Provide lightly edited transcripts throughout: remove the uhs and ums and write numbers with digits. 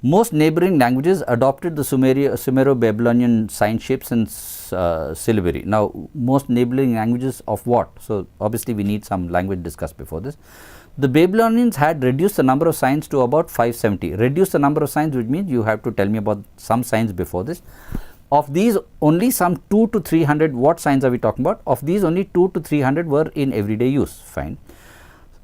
Most neighboring languages adopted the Sumero-Babylonian sign shapes and syllabary. Now, most neighboring languages of what? So, obviously, we need some language discussed before this. The Babylonians had reduced the number of signs to about 570. Reduce the number of signs, which means you have to tell me about some signs before this. Of these, only some 2 to 300, what signs are we talking about? Of these, only 2 to 300 were in everyday use. Fine.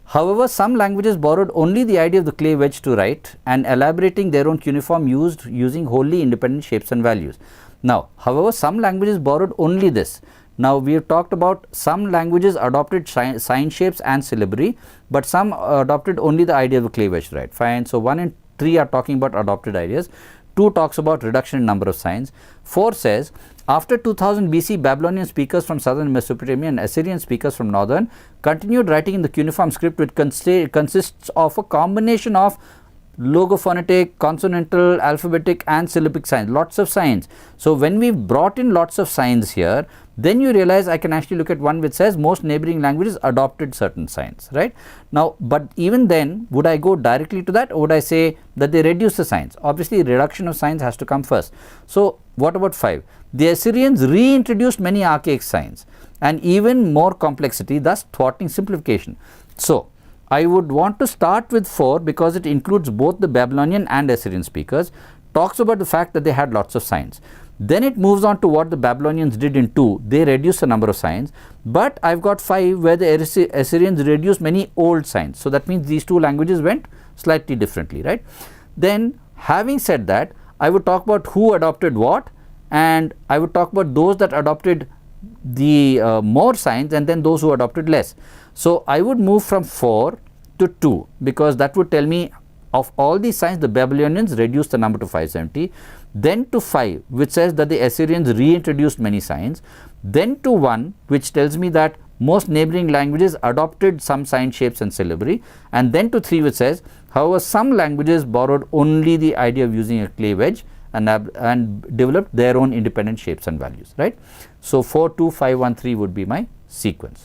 However, some languages borrowed only the idea of the clay wedge to write and elaborating their own cuneiform using wholly independent shapes and values. Now, however, some languages borrowed only this. Now, we have talked about some languages adopted sign shapes and syllabary, but some adopted only the idea of the clay wedge to write. Fine. So, 1 and 3 are talking about adopted ideas. 2 talks about reduction in number of signs. 4 says, after 2000 BC, Babylonian speakers from southern Mesopotamia and Assyrian speakers from northern continued writing in the cuneiform script, which consists of a combination of logophonetic, consonantal, alphabetic and syllabic signs, lots of signs. So, when we brought in lots of signs here, then you realize I can actually look at one which says most neighboring languages adopted certain signs, right. Now, but even then, would I go directly to that, or would I say that they reduce the signs? Obviously, reduction of signs has to come first. So, what about 5? The Assyrians reintroduced many archaic signs and even more complexity, thus thwarting simplification. So, I would want to start with 4 because it includes both the Babylonian and Assyrian speakers, talks about the fact that they had lots of signs. Then it moves on to what the Babylonians did in 2, they reduced the number of signs, but I have got 5 where the Assyrians reduced many old signs. So, that means these two languages went slightly differently, right. Then, having said that, I would talk about who adopted what, and I would talk about those that adopted the more signs and then those who adopted less. So, I would move from 4 to 2 because that would tell me of all these signs the Babylonians reduced the number to 570, then to 5 which says that the Assyrians reintroduced many signs, then to 1 which tells me that most neighboring languages adopted some sign shapes and syllabary, and then to 3 which says however some languages borrowed only the idea of using a clay wedge and developed their own independent shapes and values, right. So, 4, 2, 5, 1, 3 would be my sequence.